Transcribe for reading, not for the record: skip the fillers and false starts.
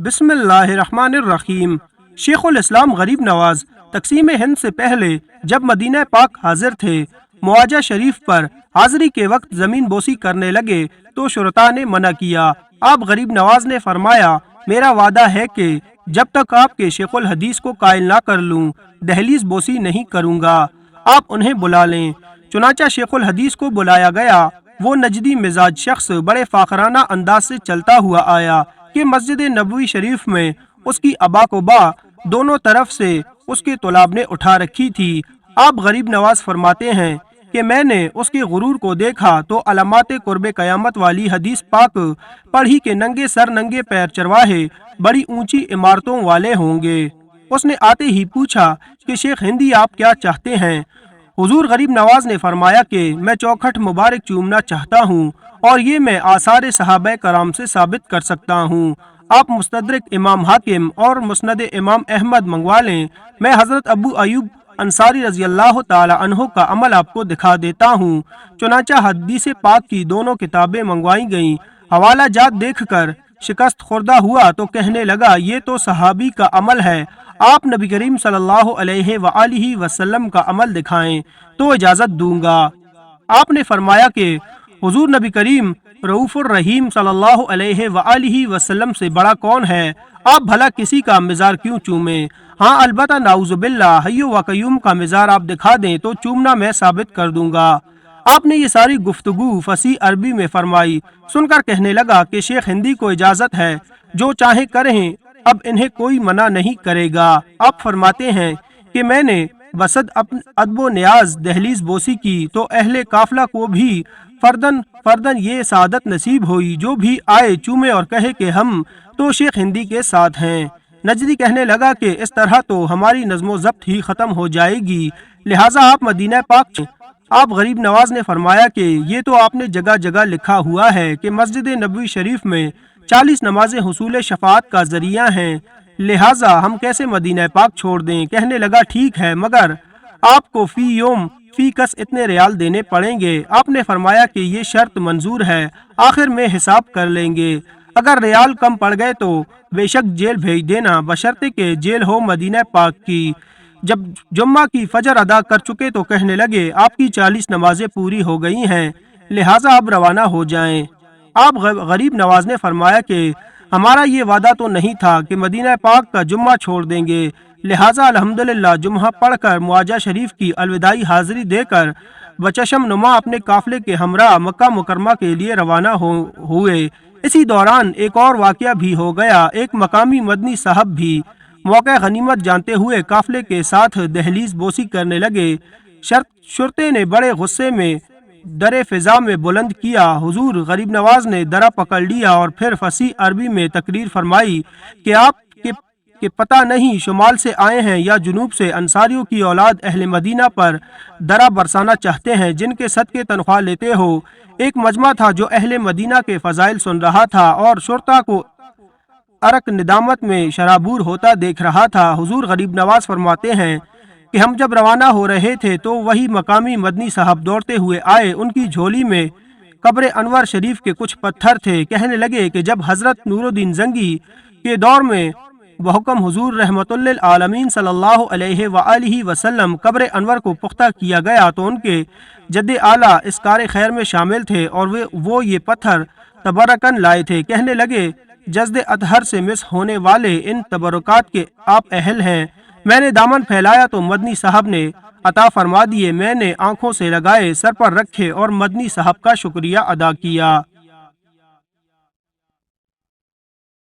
بسم اللہ الرحمن الرحیم۔ شیخ الاسلام غریب نواز تقسیم ہند سے پہلے جب مدینہ پاک حاضر تھے، معاجہ شریف پر حاضری کے وقت زمین بوسی کرنے لگے تو شرطاء نے منع کیا۔ آپ غریب نواز نے فرمایا، میرا وعدہ ہے کہ جب تک آپ کے شیخ الحدیث کو قائل نہ کر لوں دہلیز بوسی نہیں کروں گا۔ آپ انہیں بلا لیں۔ چنانچہ شیخ الحدیث کو بلایا گیا۔ وہ نجدی مزاج شخص بڑے فاخرانہ انداز سے چلتا ہوا آیا کہ مسجد نبوی شریف میں اس کی ابا کو با دونوں طرف سے اس کے طلاب نے اٹھا رکھی تھی۔ آپ غریب نواز فرماتے ہیں کہ میں نے اس کے غرور کو دیکھا تو علامات قرب قیامت والی حدیث پاک پڑھی کہ ننگے سر ننگے پیر چرواہے بڑی اونچی عمارتوں والے ہوں گے۔ اس نے آتے ہی پوچھا کہ شیخ ہندی آپ کیا چاہتے ہیں؟ حضور غریب نواز نے فرمایا کہ میں چوکھٹ مبارک چومنا چاہتا ہوں، اور یہ میں آثار صحابہ کرام سے ثابت کر سکتا ہوں۔ آپ مستدرک امام حاکم اور مسند امام احمد منگوا لیں، میں حضرت ابو ایوب انصاری رضی اللہ تعالی عنہ کا عمل آپ کو دکھا دیتا ہوں۔ چنانچہ حدیث پاک کی دونوں کتابیں منگوائی گئیں۔ حوالہ جات دیکھ کر شکست خوردہ ہوا تو کہنے لگا، یہ تو صحابی کا عمل ہے، آپ نبی کریم صلی اللہ علیہ وآلہ وسلم کا عمل دکھائیں تو اجازت دوں گا۔ آپ نے فرمایا کہ حضور نبی کریم رؤوف الرحیم صلی اللہ علیہ وآلہ وسلم سے بڑا کون ہے؟ آپ بھلا کسی کا مزار کیوں چومیں؟ ہاں البتہ نعوذ باللہ حی و قیوم کا مزار آپ دکھا دیں تو چومنا میں ثابت کر دوں گا۔ آپ نے یہ ساری گفتگو فصیح عربی میں فرمائی۔ سن کر کہنے لگا کہ شیخ ہندی کو اجازت ہے، جو چاہیں کریں، اب انہیں کوئی منع نہیں کرے گا۔ آپ فرماتے ہیں کہ میں نے بصد ادب و نیاز دہلیز بوسی کی تو اہل قافلہ کو بھی فردن یہ سعادت نصیب ہوئی، جو بھی آئے چومے اور کہے کہ ہم تو شیخ ہندی کے ساتھ ہیں۔ نجدی کہنے لگا کہ اس طرح تو ہماری نظم و ضبط ہی ختم ہو جائے گی، لہٰذا آپ مدینہ پاک۔ آپ غریب نواز نے فرمایا کہ یہ تو آپ نے جگہ جگہ لکھا ہوا ہے کہ مسجد نبوی شریف میں 40 نمازیں حصول شفاعت کا ذریعہ ہیں، لہٰذا ہم کیسے مدینہ پاک چھوڑ دیں؟ کہنے لگا ٹھیک ہے، مگر آپ کو فی یوم فی کس اتنے ریال دینے پڑیں گے۔ آپ نے فرمایا کہ یہ شرط منظور ہے، آخر میں حساب کر لیں گے، اگر ریال کم پڑ گئے تو بے شک جیل بھیج دینا، بشرطے کہ جیل ہو مدینہ پاک کی۔ جب جمعہ کی فجر ادا کر چکے تو کہنے لگے، آپ کی 40 نمازیں پوری ہو گئی ہیں، لہٰذا اب روانہ ہو جائیں۔ آپ غریب نواز نے فرمایا کہ ہمارا یہ وعدہ تو نہیں تھا کہ مدینہ پاک کا جمعہ چھوڑ دیں گے، لہٰذا الحمدللہ جمعہ پڑھ کر معاجہ شریف کی الوداعی حاضری دے کر بچشم نما اپنے قافلے کے ہمراہ مکہ مکرمہ کے لیے روانہ ہوئے۔ اسی دوران ایک اور واقعہ بھی ہو گیا۔ ایک مقامی مدنی صاحب بھی موقع غنیمت جانتے ہوئے قافلے کے ساتھ دہلیز بوسی کرنے لگے۔ شرطے نے بڑے غصے میں در فضا میں بلند کیا۔ حضور غریب نواز نے درہ پکڑ لیا اور پھر فصیح عربی میں تقریر فرمائی کہ آپ کے پتہ نہیں شمال سے آئے ہیں یا جنوب سے، انصاریوں کی اولاد اہل مدینہ پر درہ برسانا چاہتے ہیں جن کے صدقے تنخواہ لیتے ہو۔ ایک مجمع تھا جو اہل مدینہ کے فضائل سن رہا تھا اور شرطا کو عرق ندامت میں شرابور ہوتا دیکھ رہا تھا۔ حضور غریب نواز فرماتے ہیں کہ ہم جب روانہ ہو رہے تھے تو وہی مقامی مدنی صاحب دوڑتے ہوئے آئے۔ ان کی جھولی میں قبر انور شریف کے کچھ پتھر تھے۔ کہنے لگے کہ جب حضرت نور الدین زنگی کے دور میں بحکم حضور رحمت للعالمین صلی اللہ علیہ وآلہ وسلم قبر انور کو پختہ کیا گیا تو ان کے جد اعلیٰ اس کار خیر میں شامل تھے اور وہ یہ پتھر تبرکن لائے تھے۔ کہنے لگے جزد اطہر سے مس ہونے والے ان تبرکات کے آپ اہل ہیں۔ میں نے دامن پھیلایا تو مدنی صاحب نے عطا فرما دیے۔ میں نے آنکھوں سے لگائے، سر پر رکھے اور مدنی صاحب کا شکریہ ادا کیا۔